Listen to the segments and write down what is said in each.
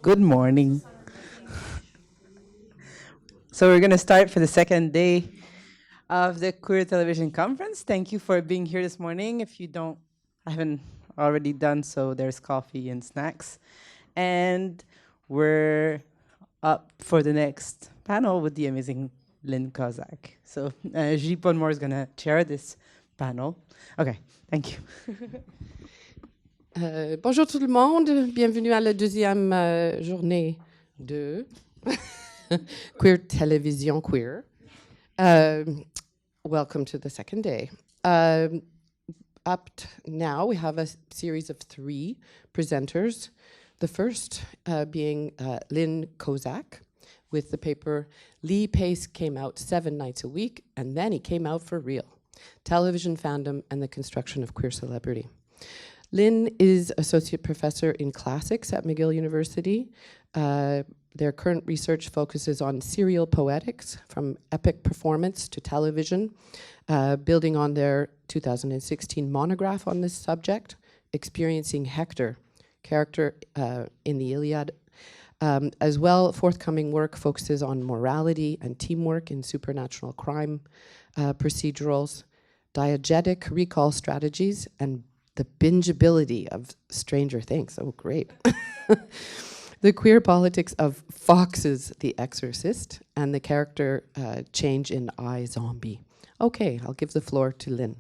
Good morning. So we're going to start for the second day of the Queer Television Conference. Thank you for being here this morning. If you haven't already done so, there's coffee and snacks. And we're up for the next panel with the amazing Lynn Kozak. So Podmore is going to chair this panel. Okay, thank you. Bonjour tout le monde, bienvenue à la deuxième journée de Queer Television Queer. Welcome to the second day. Now we have a series of 3 presenters. The first being Lynn Kozak with the paper Lee Pace Came Out 7 Nights a Week and Then He Came Out for Real, Television Fandom and the Construction of Queer Celebrity. Lynn is Associate Professor in Classics at McGill University. Their current research focuses on serial poetics, from epic performance to television, building on their 2016 monograph on this subject, Experiencing Hector, character in the Iliad. As well, forthcoming work focuses on morality and teamwork in supernatural crime procedurals, diegetic recall strategies, and the bingeability of Stranger Things. Oh, great. The queer politics of Fox's The Exorcist and the character change in iZombie. Okay, I'll give the floor to Lynn.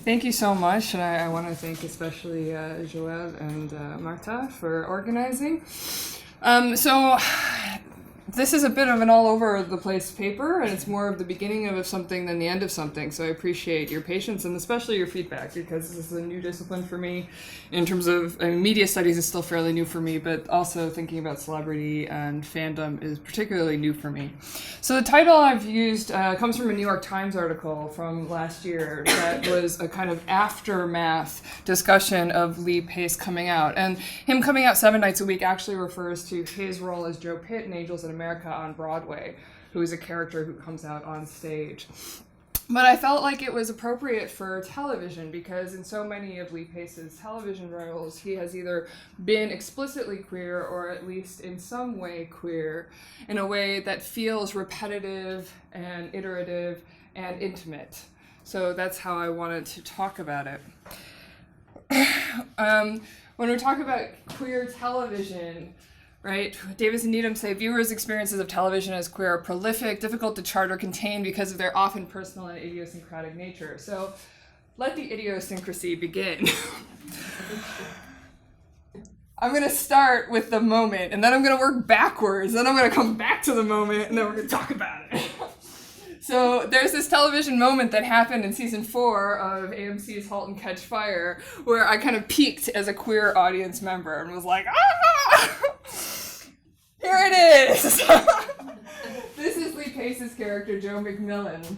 Thank you so much, and I want to thank especially Joël and Marta for organizing. So this is a bit of an all-over-the-place paper, and it's more of the beginning of something than the end of something, so I appreciate your patience and especially your feedback, because this is a new discipline for me in terms of, media studies is still fairly new for me, but also thinking about celebrity and fandom is particularly new for me. So the title I've used comes from a New York Times article from last year that was a kind of aftermath discussion of Lee Pace coming out, and him coming out 7 nights a week actually refers to his role as Joe Pitt in Angels in America on Broadway, who is a character who comes out on stage. But I felt like it was appropriate for television because in so many of Lee Pace's television roles, he has either been explicitly queer or at least in some way queer in a way that feels repetitive and iterative and intimate. So that's how I wanted to talk about it. When we talk about queer television, right, Davis and Needham say viewers' experiences of television as queer are prolific, difficult to chart or contain because of their often personal and idiosyncratic nature. So let the idiosyncrasy begin. I'm going to start with the moment, and then I'm going to work backwards, then I'm going to come back to the moment, and then we're going to talk about it. So there's this television moment that happened in season 4 of AMC's *Halt and Catch Fire*, where I kind of peaked as a queer audience member and was like, ah! Here it is! This is Lee Pace's character, Joe McMillan,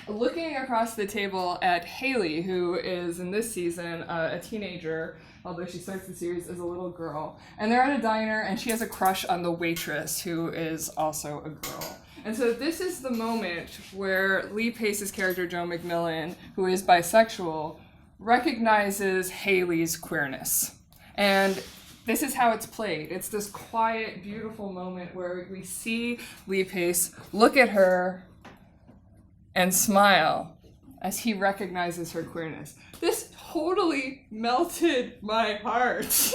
looking across the table at Haley, who is, in this season, a teenager, although she starts the series as a little girl. And they're at a diner, and she has a crush on the waitress, who is also a girl. And so this is the moment where Lee Pace's character, Joe McMillan, who is bisexual, recognizes Haley's queerness. And this is how it's played. It's this quiet, beautiful moment where we see Lee Pace look at her and smile as he recognizes her queerness. This totally melted my heart.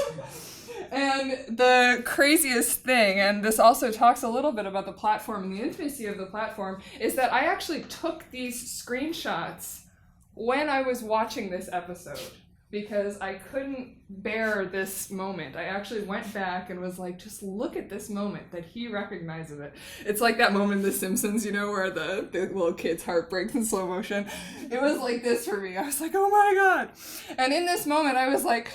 And the craziest thing, and this also talks a little bit about the platform and the intimacy of the platform, is that I actually took these screenshots when I was watching this episode because I couldn't bear this moment. I actually went back and was like, just look at this moment that he recognizes it. It's like that moment in The Simpsons, you know, where the little kid's heart breaks in slow motion. It was like this for me. I was like, oh my God. And in this moment, I was like,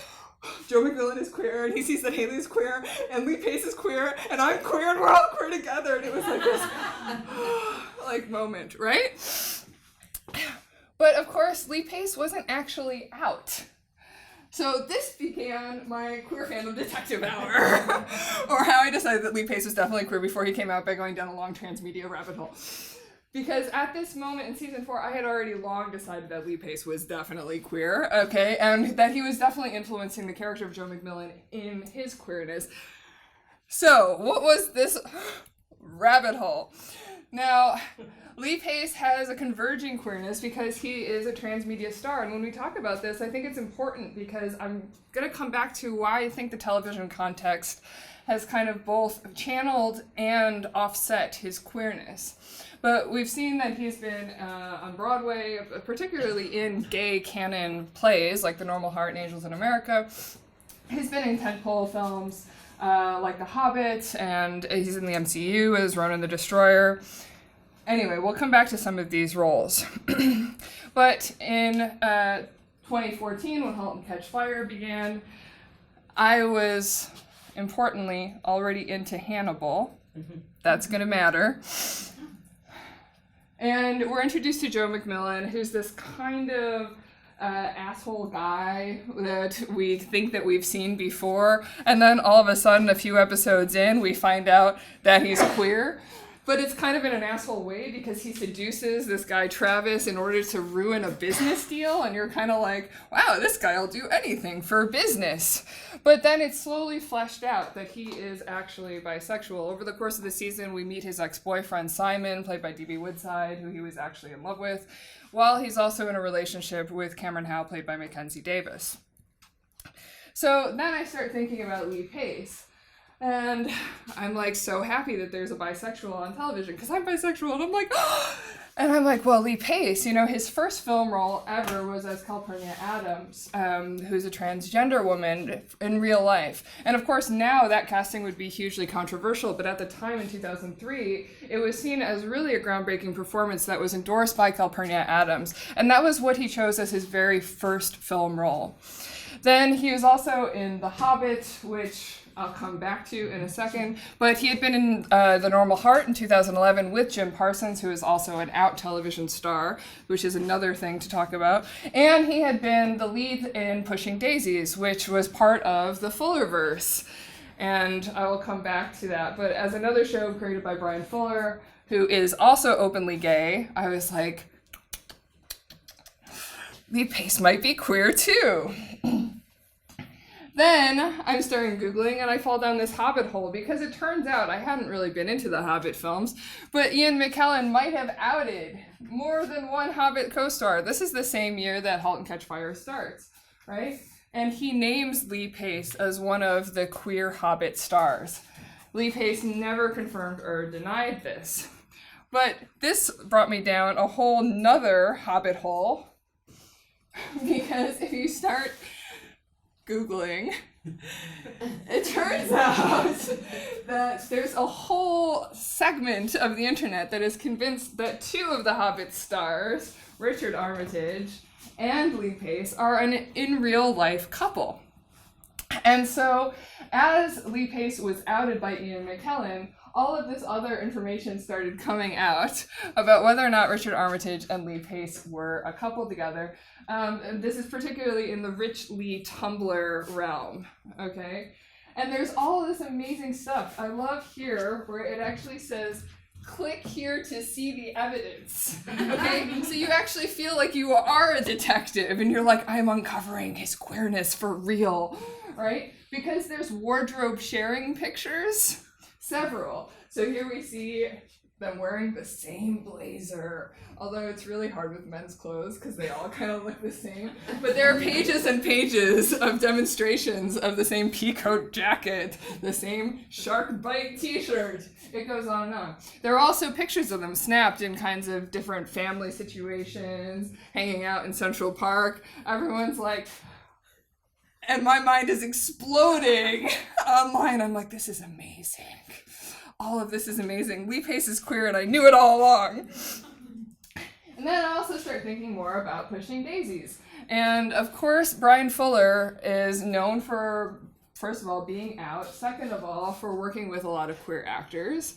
Joe McMillan is queer, and he sees that Haley's queer, and Lee Pace is queer, and I'm queer, and we're all queer together. And it was like this, like, moment, right? But of course, Lee Pace wasn't actually out. So this began my queer fandom detective hour, or how I decided that Lee Pace was definitely queer before he came out by going down a long transmedia rabbit hole. Because at this moment in season 4, I had already long decided that Lee Pace was definitely queer, okay, and that he was definitely influencing the character of Joe McMillan in his queerness. So, what was this rabbit hole? Now, Lee Pace has a converging queerness because he is a transmedia star, and when we talk about this, I think it's important because I'm going to come back to why I think the television context has kind of both channeled and offset his queerness. But we've seen that he's been on Broadway, particularly in gay canon plays like The Normal Heart and Angels in America. He's been in tentpole films like The Hobbit, and he's in the MCU as Ronan the Destroyer. Anyway, we'll come back to some of these roles. But in 2014, when *Halt and Catch Fire* began, I was, importantly, already into Hannibal. That's going to matter. And we're introduced to Joe McMillan, who's this kind of asshole guy that we think that we've seen before. And then all of a sudden, a few episodes in, we find out that he's queer. But it's kind of in an asshole way because he seduces this guy Travis in order to ruin a business deal, and you're kind of like, wow, this guy will do anything for business. But then it's slowly fleshed out that he is actually bisexual. Over the course of the season, we meet his ex-boyfriend Simon, played by D.B. Woodside, who he was actually in love with, while he's also in a relationship with Cameron Howe, played by Mackenzie Davis. So then I start thinking about Lee Pace. And I'm like so happy that there's a bisexual on television because I'm bisexual, and I'm like, oh! And I'm like, well, Lee Pace, you know, his first film role ever was as Calpurnia Adams, who's a transgender woman in real life. And of course, now that casting would be hugely controversial, but at the time in 2003, it was seen as really a groundbreaking performance that was endorsed by Calpurnia Adams. And that was what he chose as his very first film role. Then he was also in The Hobbit, which I'll come back to in a second, but he had been in The Normal Heart in 2011 with Jim Parsons, who is also an out television star, which is another thing to talk about, and he had been the lead in Pushing Daisies, which was part of the Fullerverse, and I will come back to that. But as another show created by Brian Fuller, who is also openly gay, I was like, Lee Pace might be queer too. Then I'm starting Googling, and I fall down this Hobbit hole because it turns out I hadn't really been into the Hobbit films, but Ian McKellen might have outed more than one Hobbit co-star. This is the same year that *Halt and Catch Fire* starts, right? And he names Lee Pace as one of the queer Hobbit stars. Lee Pace never confirmed or denied this. But this brought me down a whole nother Hobbit hole, because if you start Googling, it turns out that there's a whole segment of the internet that is convinced that two of the Hobbit stars, Richard Armitage and Lee Pace, are an in real life couple. And so, as Lee Pace was outed by Ian McKellen, all of this other information started coming out about whether or not Richard Armitage and Lee Pace were a couple together. And this is particularly in the Rich Lee Tumblr realm, okay? And there's all of this amazing stuff. I love here where it actually says, click here to see the evidence, okay? So you actually feel like you are a detective, and you're like, I'm uncovering his queerness for real, right? Because there's wardrobe sharing pictures. Several. So here we see them wearing the same blazer, although it's really hard with men's clothes because they all kind of look the same. But there are pages and pages of demonstrations of the same peacoat jacket, the same shark bite t-shirt. It goes on and on. There are also pictures of them snapped in kinds of different family situations, hanging out in Central Park. Everyone's like, and my mind is exploding online. I'm like, this is amazing. All of this is amazing. Lee Pace is queer, and I knew it all along. And then I also start thinking more about Pushing Daisies. And of course, Brian Fuller is known for, first of all, being out. Second of all, for working with a lot of queer actors.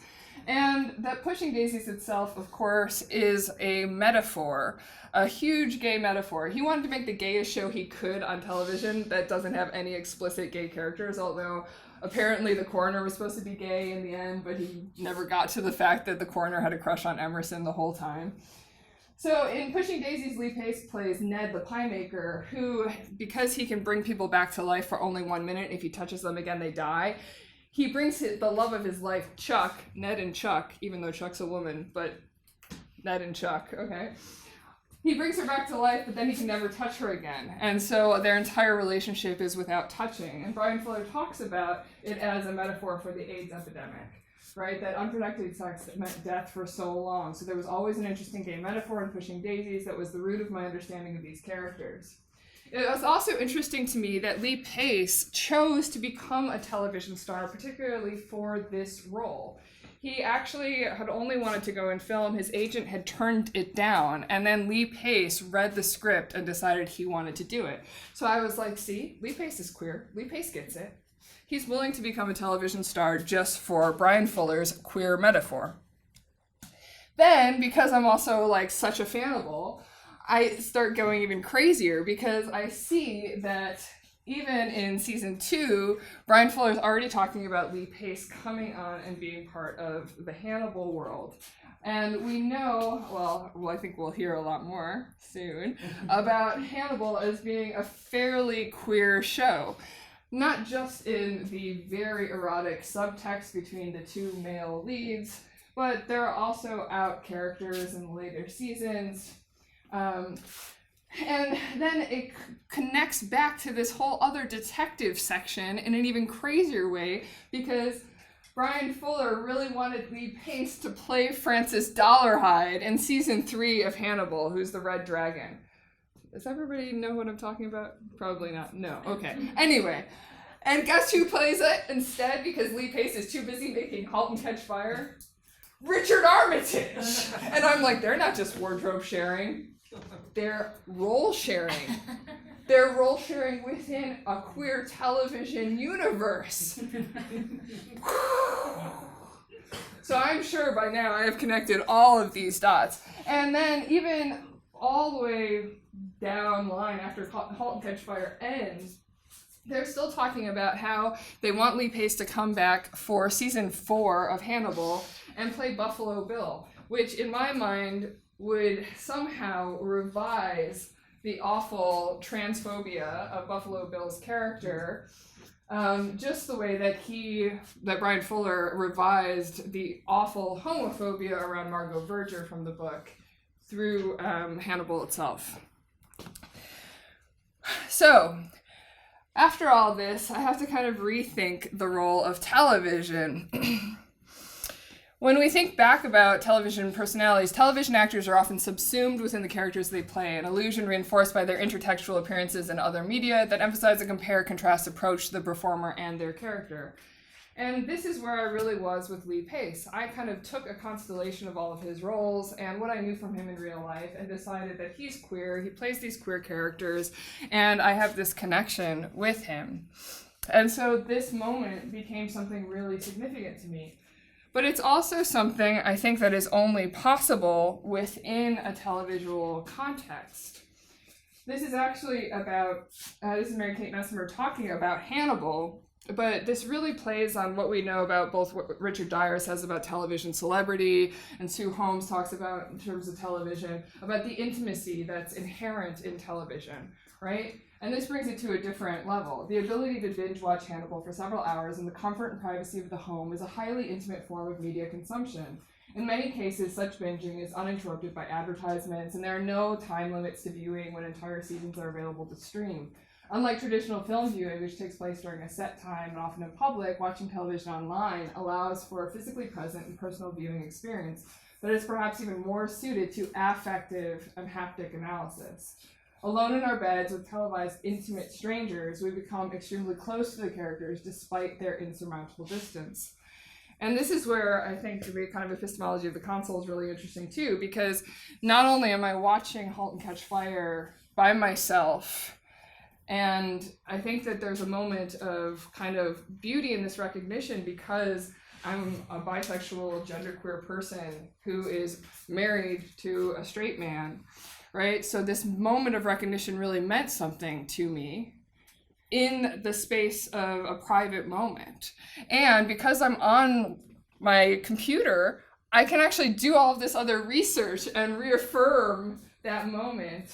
And that Pushing Daisies itself, of course, is a metaphor, a huge gay metaphor. He wanted to make the gayest show he could on television that doesn't have any explicit gay characters, although Apparently the coroner was supposed to be gay in the end, but he never got to the fact that the coroner had a crush on Emerson the whole time. So in Pushing Daisies, Lee Pace plays Ned the Pie Maker, who, because he can bring people back to life for only 1 minute, if he touches them again, they die. He brings the love of his life, Chuck, Ned and Chuck, even though Chuck's a woman, but Ned and Chuck, okay? He brings her back to life, but then he can never touch her again. And so their entire relationship is without touching. And Brian Fuller talks about it as a metaphor for the AIDS epidemic, right? That unprotected sex meant death for so long. So there was always an interesting gay metaphor in Pushing Daisies that was the root of my understanding of these characters. It was also interesting to me that Lee Pace chose to become a television star, particularly for this role. He actually had only wanted to go and film. His agent had turned it down, and then Lee Pace read the script and decided he wanted to do it. So I was like, see, Lee Pace is queer. Lee Pace gets it. He's willing to become a television star just for Brian Fuller's queer metaphor. Then, because I'm also like such a fanable, I start going even crazier because I see that even in season 2, Brian Fuller's already talking about Lee Pace coming on and being part of the Hannibal world. And we know, well, I think we'll hear a lot more soon, about Hannibal as being a fairly queer show. Not just in the very erotic subtext between the two male leads, but there are also out characters in later seasons. And then it connects back to this whole other detective section in an even crazier way, because Brian Fuller really wanted Lee Pace to play Francis Dollarhide in season 3 of Hannibal, who's the Red Dragon. Does everybody know what I'm talking about? Probably not. No. Okay. Anyway, and guess who plays it instead, because Lee Pace is too busy making *Halt and Catch Fire*? Richard Armitage! And I'm like, they're not just wardrobe sharing. They're role sharing. They're role sharing within a queer television universe. So I'm sure by now I have connected all of these dots. And then even all the way down line after *Halt and Catch Fire* ends, they're still talking about how they want Lee Pace to come back for season 4 of Hannibal and play Buffalo Bill, which in my mind would somehow revise the awful transphobia of Buffalo Bill's character, just the way that Brian Fuller revised the awful homophobia around Margot Verger from the book through Hannibal itself. So, after all this, I have to kind of rethink the role of television. When we think back about television personalities, television actors are often subsumed within the characters they play, an illusion reinforced by their intertextual appearances in other media that emphasize a compare-contrast approach to the performer and their character. And this is where I really was with Lee Pace. I kind of took a constellation of all of his roles and what I knew from him in real life and decided that he's queer, he plays these queer characters, and I have this connection with him. And so this moment became something really significant to me. But it's also something I think that is only possible within a televisual context. This is actually about, this is Mary Kate Messimer talking about Hannibal, but this really plays on what we know about both what Richard Dyer says about television celebrity and Sue Holmes talks about in terms of television, about the intimacy that's inherent in television, right? And this brings it to a different level. The ability to binge watch Hannibal for several hours in the comfort and privacy of the home is a highly intimate form of media consumption. In many cases, such binging is uninterrupted by advertisements, and there are no time limits to viewing when entire seasons are available to stream. Unlike traditional film viewing, which takes place during a set time and often in public, watching television online allows for a physically present and personal viewing experience that is perhaps even more suited to affective and haptic analysis. Alone in our beds with televised intimate strangers, we become extremely close to the characters despite their insurmountable distance. And this is where I think the kind of epistemology of the console is really interesting too, because not only am I watching *Halt and Catch Fire* by myself, and I think that there's a moment of kind of beauty in this recognition because I'm a bisexual, genderqueer person who is married to a straight man, right? So this moment of recognition really meant something to me in the space of a private moment. And because I'm on my computer, I can actually do all of this other research and reaffirm that moment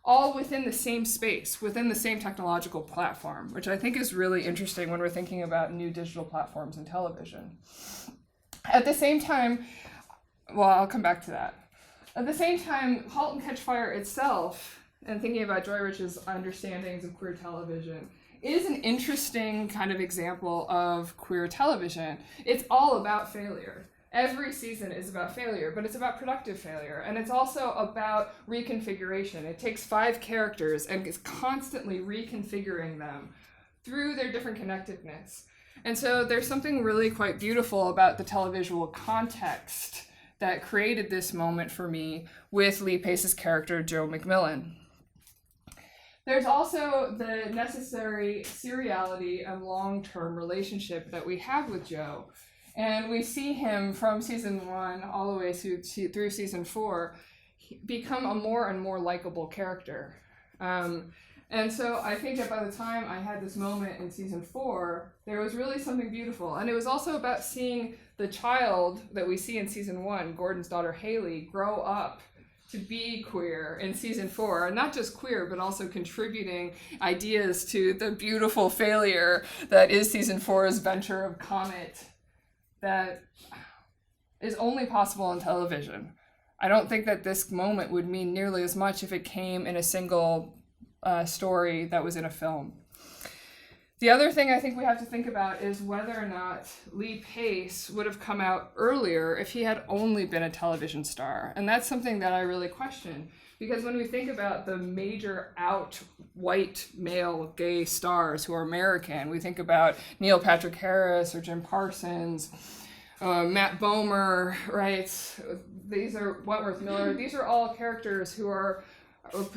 all within the same space, within the same technological platform, which I think is really interesting when we're thinking about new digital platforms in television. At the same time, well, I'll come back to that. At the same time, Halt and Catch Fire itself, and thinking about Joy Rich's understandings of queer television, is an interesting kind of example of queer television. It's all about failure. Every season is about failure, but it's about productive failure. And it's also about reconfiguration. It takes 5 characters and is constantly reconfiguring them through their different connectedness. And so there's something really quite beautiful about the televisual context that created this moment for me with Lee Pace's character, Joe McMillan. There's also the necessary seriality and long-term relationship that we have with Joe. And we see him from season 1 all the way through season 4 become a more and more likable character. And so I think that by the time I had this moment in season 4, there was really something beautiful. And it was also about seeing the child that we see in season 1, Gordon's daughter Haley, grow up to be queer in season 4, and not just queer, but also contributing ideas to the beautiful failure that is season 4's venture of Comet that is only possible in television. I don't think that this moment would mean nearly as much if it came in a single story that was in a film. The other thing I think we have to think about is whether or not Lee Pace would have come out earlier if he had only been a television star. And that's something that I really question, because when we think about the major out white male gay stars who are American, we think about Neil Patrick Harris or Jim Parsons, Matt Bomer, right? These are Wentworth Miller. These are all characters who are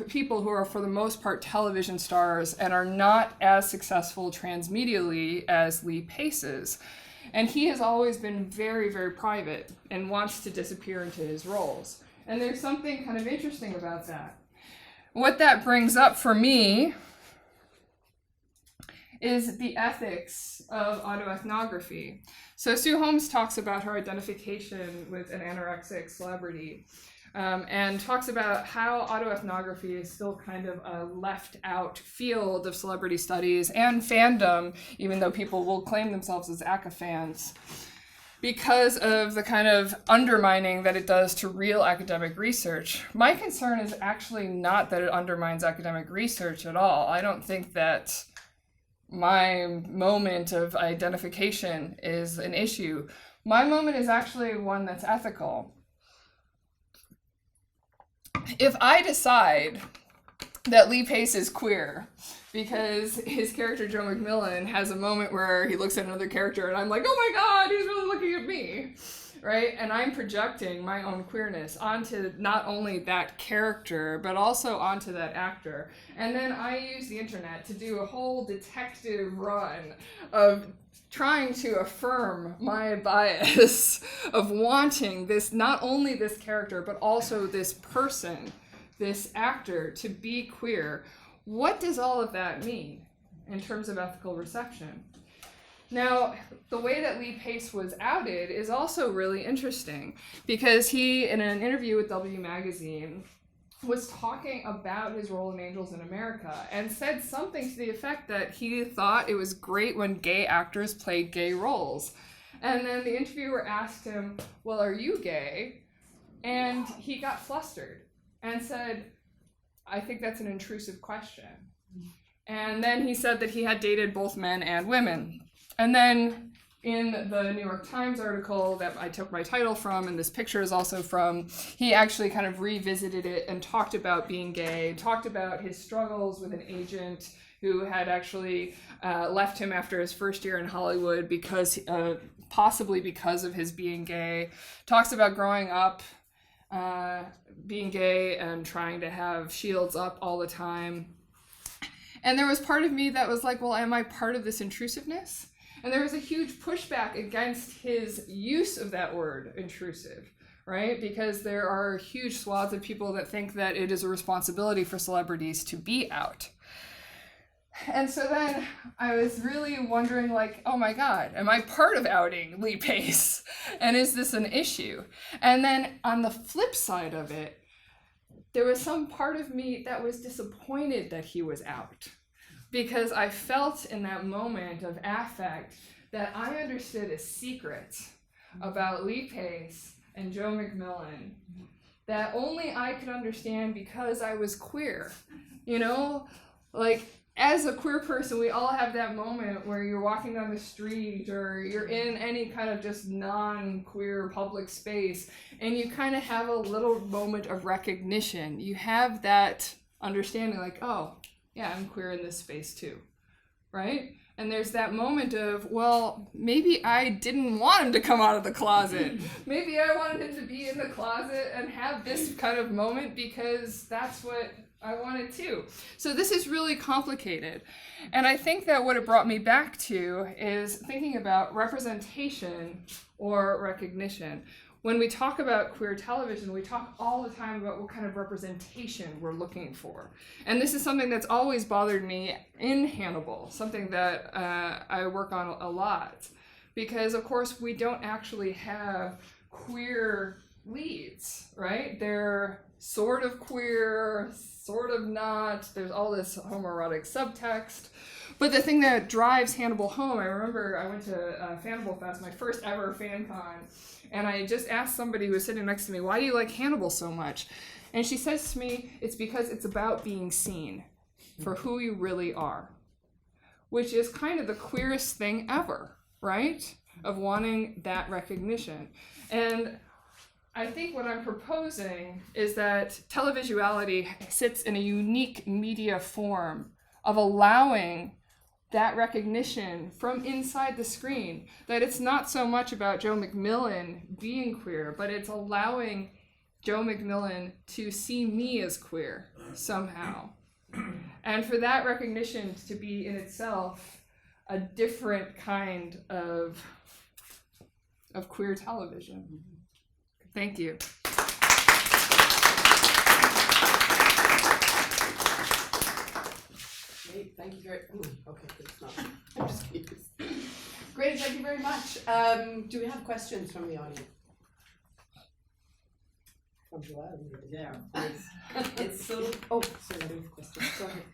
people who are for the most part television stars and are not as successful transmedially as Lee Pace is. And he has always been very, very private and wants to disappear into his roles. And there's something kind of interesting about that. What that brings up for me is the ethics of autoethnography. So Sue Holmes talks about her identification with an anorexic celebrity, and talks about how autoethnography is still kind of a left out field of celebrity studies and fandom, even though people will claim themselves as ACA fans, because of the kind of undermining that it does to real academic research. My concern is actually not that it undermines academic research at all. I don't think that my moment of identification is an issue. My moment is actually one that's ethical. If I decide that Lee Pace is queer because his character Joe McMillan has a moment where he looks at another character and I'm like, oh my God, he's really looking at me, right? And I'm projecting my own queerness onto not only that character, but also onto that actor. And then I use the internet to do a whole detective run of trying to affirm my bias of wanting this, not only this character, but also this person, this actor, to be queer. What does all of that mean in terms of ethical reception? Now, the way that Lee Pace was outed is also really interesting, because he, in an interview with W Magazine, was talking about his role in Angels in America and said something to the effect that he thought it was great when gay actors played gay roles. And then the interviewer asked him, well, are you gay? And he got flustered and said, I think that's an intrusive question. And then he said that he had dated both men and women. And then in the New York Times article that I took my title from, and this picture is also from, he actually kind of revisited it and talked about being gay, talked about his struggles with an agent who had actually left him after his first year in Hollywood because, possibly because of his being gay, talks about growing up being gay and trying to have shields up all the time. And there was part of me that was like, well, am I part of this intrusiveness? And there was a huge pushback against his use of that word, intrusive, right? Because there are huge swaths of people that think that it is a responsibility for celebrities to be out. And so then I was really wondering, like, oh my God, am I part of outing Lee Pace? And is this an issue? And then on the flip side of it, there was some part of me that was disappointed that he was out, because I felt in that moment of affect that I understood a secret about Lee Pace and Joe McMillan that only I could understand because I was queer. You know, like, as a queer person, we all have that moment where you're walking down the street or you're in any kind of just non-queer public space, and you kind of have a little moment of recognition. You have that understanding, like, oh, yeah, I'm queer in this space too, right? And there's that moment of, well, maybe I didn't want him to come out of the closet. Maybe I wanted him to be in the closet and have this kind of moment because that's what I wanted too. So this is really complicated. And I think that what it brought me back to is thinking about representation or recognition. When we talk about queer television, we talk all the time about what kind of representation we're looking for. And this is something that's always bothered me in Hannibal, something that I work on a lot. Because, of course, we don't actually have queer leads, right? They're sort of queer, sort of not. There's all this homoerotic subtext. But the thing that drives Hannibal home, I remember I went to Fannibal Fest, my first ever fan con, and I just asked somebody who was sitting next to me, why do you like Hannibal so much? And she says to me, it's because it's about being seen for who you really are, which is kind of the queerest thing ever, right? Of wanting that recognition. And I think what I'm proposing is that televisuality sits in a unique media form of allowing that recognition from inside the screen, that it's not so much about Joe McMillan being queer, but it's allowing Joe McMillan to see me as queer somehow. And for that recognition to be in itself a different kind of queer television. Thank you. Great, thank you very okay, it's not. I'm just kidding. Great, thank you very much. Do we have questions from the audience? From Joelle? Yeah, of course. It's so. Oh, sorry, I have a question. Go ahead.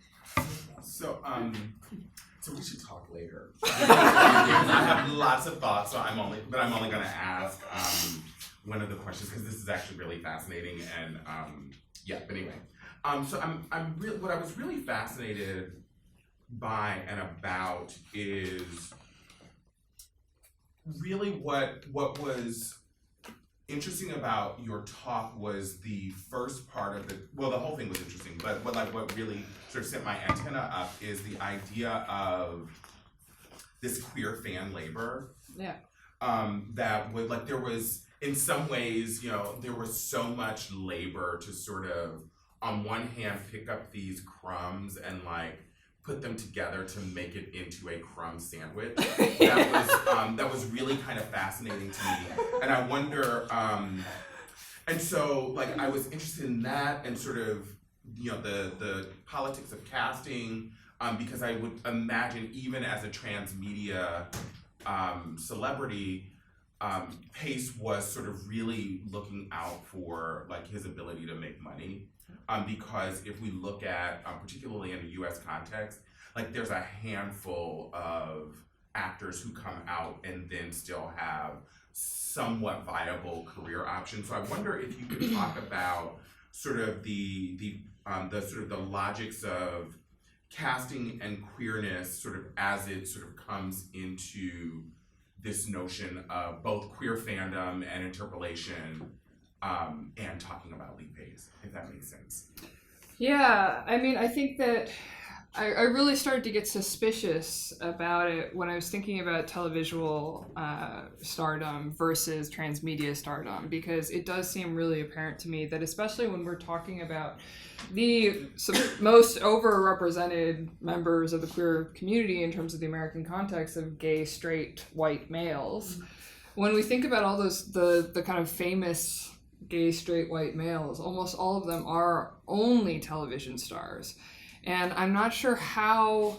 So we should talk later. I have lots of thoughts, but I'm only going to ask one of the questions because this is actually really fascinating, and but anyway, so what I was really fascinated by and about is really what was interesting about your talk was the first part of it. Well, the whole thing was interesting, but what really sort of set my antenna up is the idea of this queer fan labor. Yeah. That would, like, there was, in some ways, there was so much labor to sort of, on one hand, pick up these crumbs and put them together to make it into a crumb sandwich. That was really kind of fascinating to me. And I wonder, and so I was interested in that and sort of, the politics of casting, because I would imagine even as a transmedia celebrity, Pace was sort of really looking out for his ability to make money. Because if we look at, particularly in a US context, there's a handful of actors who come out and then still have somewhat viable career options. So I wonder if you could talk about sort of the logics of casting and queerness sort of as it sort of comes into this notion of both queer fandom and interpolation, and talking about Lee Pace, if that makes sense. Yeah, I mean, I think that I really started to get suspicious about it when I was thinking about televisual stardom versus transmedia stardom, because it does seem really apparent to me that, especially when we're talking about the most overrepresented members of the queer community in terms of the American context of gay, straight, white males, when we think about all those, the kind of famous gay, straight, white males, almost all of them are only television stars. And I'm not sure how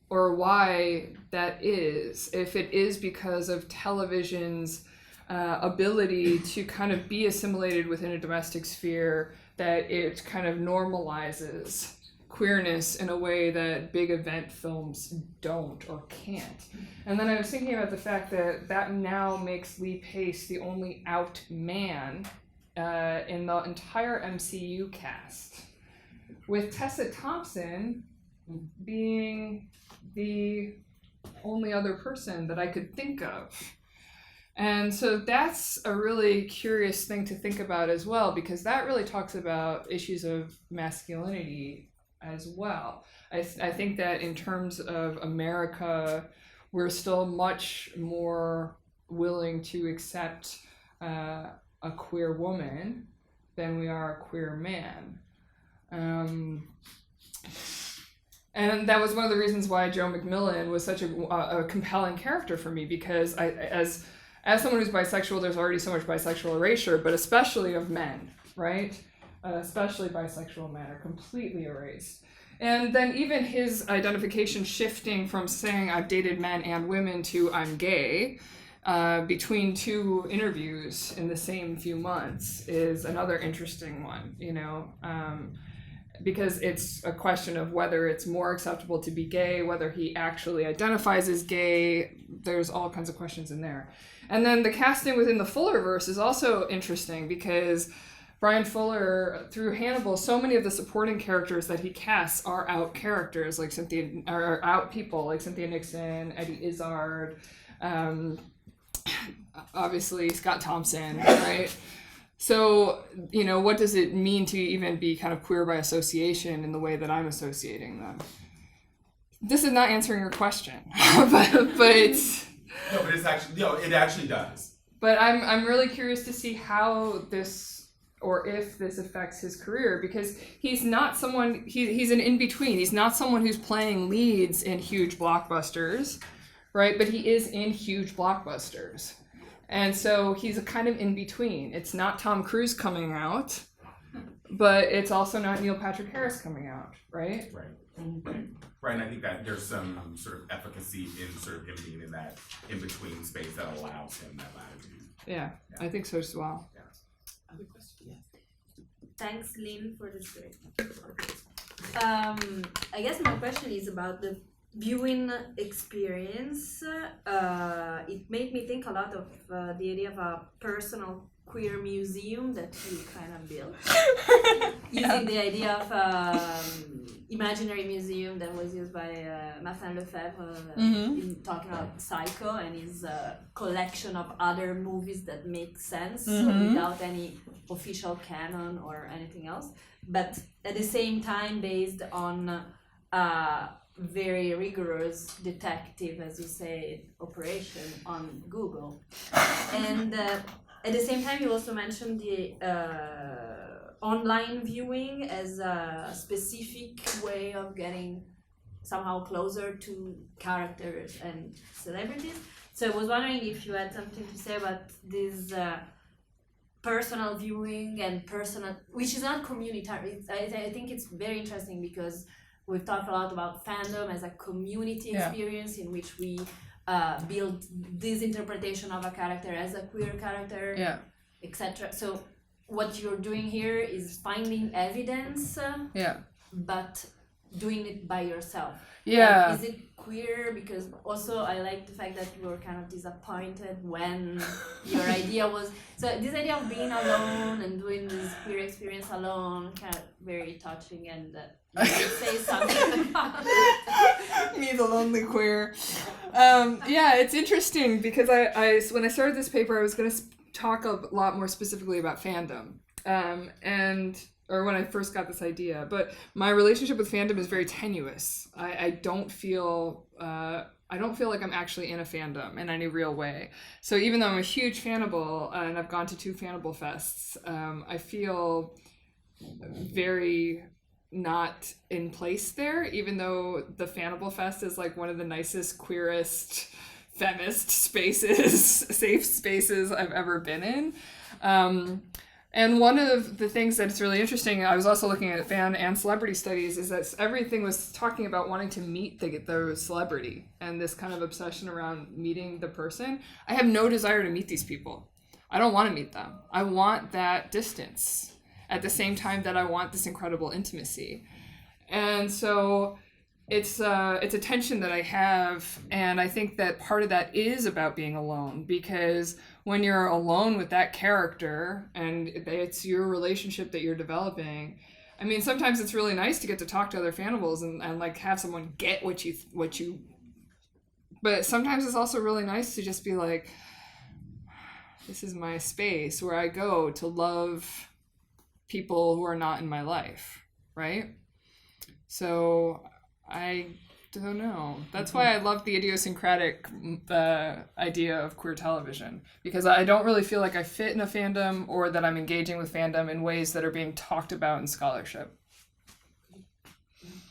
or why that is, if it is because of television's ability to kind of be assimilated within a domestic sphere, that it kind of normalizes queerness in a way that big event films don't or can't. And then I was thinking about the fact that that now makes Lee Pace the only out man in the entire MCU cast, with Tessa Thompson being the only other person that I could think of. And so that's a really curious thing to think about as well, because that really talks about issues of masculinity as well. I think that in terms of America, we're still much more willing to accept a queer woman than we are a queer man. And that was one of the reasons why Joe McMillan was such a compelling character for me, because as someone who's bisexual, there's already so much bisexual erasure, but especially of men, right? Especially bisexual men are completely erased. And then even his identification shifting from saying I've dated men and women to I'm gay between two interviews in the same few months is another interesting one, you know, because it's a question of whether it's more acceptable to be gay, whether he actually identifies as gay. There's all kinds of questions in there. And then the casting within the Fullerverse is also interesting, because Brian Fuller, through Hannibal, so many of the supporting characters that he casts are out characters, like are out people like Cynthia Nixon, Eddie Izzard, obviously Scott Thompson, right? So, you know, what does it mean to even be kind of queer by association in the way that I'm associating them? This is not answering your question, but it's... No, but it's actually, it actually does. But I'm really curious to see how this, or if this affects his career, because he's not someone, he's an in-between. He's not someone who's playing leads in huge blockbusters, right? But he is in huge blockbusters. And so he's a kind of in-between. It's not Tom Cruise coming out, but it's also not Neil Patrick Harris coming out, right? Right. Right, and I think that there's some sort of efficacy in sort of him being in that in-between space that allows him that latitude. Yeah, I think so as well. Yeah. Other question? Yes. Thanks, Lynn, for this great. I guess my question is about the viewing experience. It made me think a lot of the idea of a personal queer museum that you kind of built. Using the idea of imaginary museum that was used by Martin Lefebvre in talking about Psycho and his collection of other movies that make sense without any official canon or anything else, but at the same time based on very rigorous detective, as you say, operation on Google. And at the same time, you also mentioned the online viewing as a specific way of getting somehow closer to characters and celebrities. So I was wondering if you had something to say about this personal viewing and personal, which is not communitary. I think it's very interesting because we've talked a lot about fandom as a community experience in which we build this interpretation of a character as a queer character, etc. So what you're doing here is finding evidence, but doing it by yourself. Yeah. And is it queer? Because also I like the fact that you were kind of disappointed when your idea was... So this idea of being alone and doing this queer experience alone, kind of very touching, and you should say something about it. Me, the lonely queer. Yeah, it's interesting because I when I started this paper, I was going to talk a lot more specifically about fandom, or when I first got this idea. But my relationship with fandom is very tenuous. I don't feel like I'm actually in a fandom in any real way. So even though I'm a huge Fanable and I've gone to 2 Fanable fests, I feel very not in place there, even though the Fanable Fest is like one of the nicest, queerest, feminist spaces, safe spaces I've ever been in. And one of the things that's really interesting, I was also looking at fan and celebrity studies, is that everything was talking about wanting to meet the celebrity and this kind of obsession around meeting the person. I have no desire to meet these people. I don't want to meet them. I want that distance at the same time that I want this incredible intimacy. And so it's a tension that I have, and I think that part of that is about being alone, because when you're alone with that character and it's your relationship that you're developing, I mean, sometimes it's really nice to get to talk to other fanibles and like have someone get what you, but sometimes it's also really nice to just be like, this is my space where I go to love people who are not in my life, right? So I don't know. That's why I love the idiosyncratic idea of queer television, because I don't really feel like I fit in a fandom or that I'm engaging with fandom in ways that are being talked about in scholarship.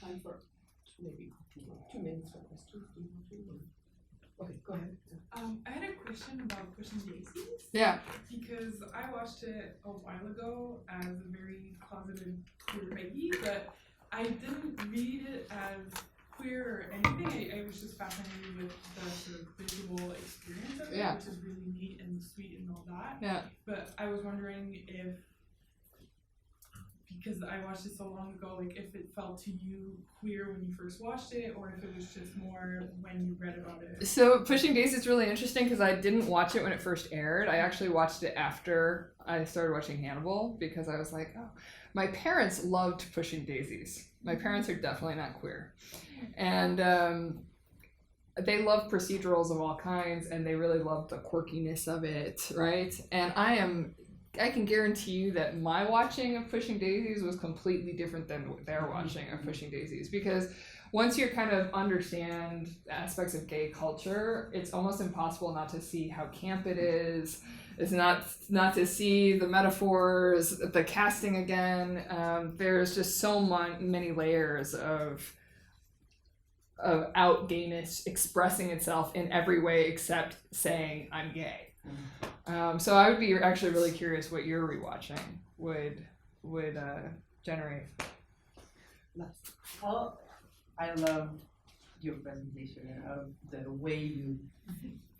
Time for maybe 2 minutes for questions. Okay, go ahead. I had a question about Pushing Daisies. Yeah. Because I watched it a while ago as a very closeted queer Maggie, but I didn't read it as queer or anything. I was just fascinated with the sort of visual experience of it, Yeah. which is really neat and sweet and all that. Yeah. But I was wondering if, because I watched it so long ago, like if it felt to you queer when you first watched it, or if it was just more when you read about it. So Pushing Daisies is really interesting because I didn't watch it when it first aired. I actually watched it after I started watching Hannibal, because I was like, oh, my parents loved Pushing Daisies. My parents are definitely not queer. And they love procedurals of all kinds, and they really love the quirkiness of it, right? And I can guarantee you that my watching of Pushing Daisies was completely different than their watching of Pushing Daisies, because once you kind of understand aspects of gay culture, it's almost impossible not to see how camp it is. It's not to see the metaphors, the casting again. There's just so many layers of out gayness expressing itself in every way except saying I'm gay. So I would be actually really curious what your rewatching would generate. Well, I love your presentation of the way you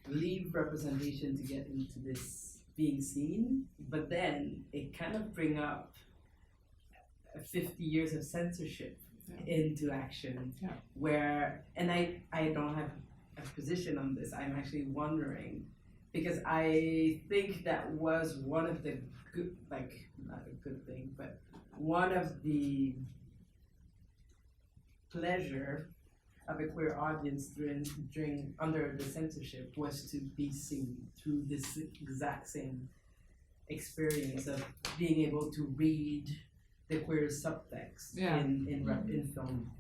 leave representation to get into this being seen, but then it kind of bring up 50 years of censorship into action, where, and I don't have a position on this, I'm actually wondering, because I think that was one of the good, like, not a good thing, but one of the pleasure of a queer audience during under the censorship was to be seen through this exact same experience of being able to read the queer subtext in film.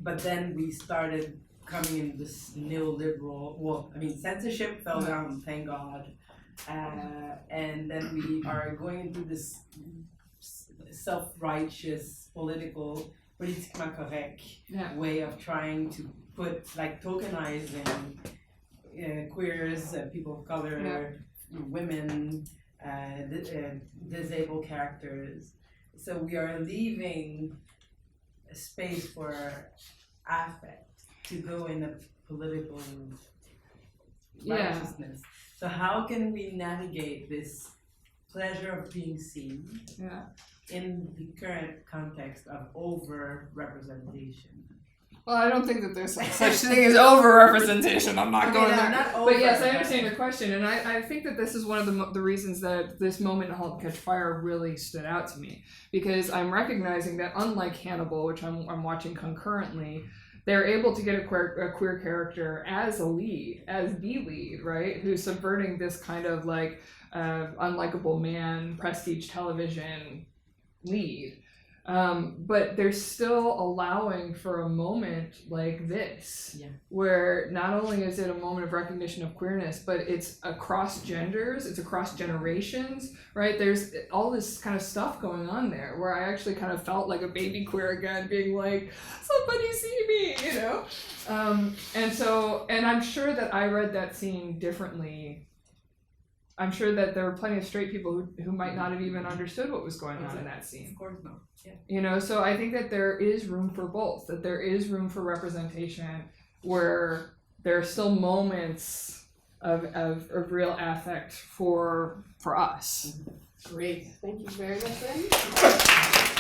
But then we started coming in this neoliberal, well, I mean, censorship fell down, thank God. And then we are going into this self-righteous politiquement correct way of trying to put, like, tokenizing queers, people of color, women, disabled characters. So we are leaving a space for affect to go in a political righteousness. So how can we navigate this pleasure of being seen in the current context of over-representation? Well, I don't think that there's such thing as over-representation. I'm not going there. Not over, but yes, I understand your question, and I think that this is one of the reasons that this moment in *Halt and Catch Fire* really stood out to me, because I'm recognizing that unlike Hannibal, which I'm watching concurrently, they're able to get a queer character as a lead, as the lead, right? Who's subverting this kind of like unlikable man, prestige television lead. But they're still allowing for a moment like this, where not only is it a moment of recognition of queerness, but it's across genders, it's across generations, right? There's all this kind of stuff going on there where I actually kind of felt like a baby queer again, being like, somebody see me, you know? And I'm sure that I read that scene differently I'm sure that there were plenty of straight people who might not have even understood what was going on in that scene. Of course, no. Yeah. You know, so I think that there is room for both, that there is room for representation where there are still moments of real affect for us. Great. Thank you very much, Lynn.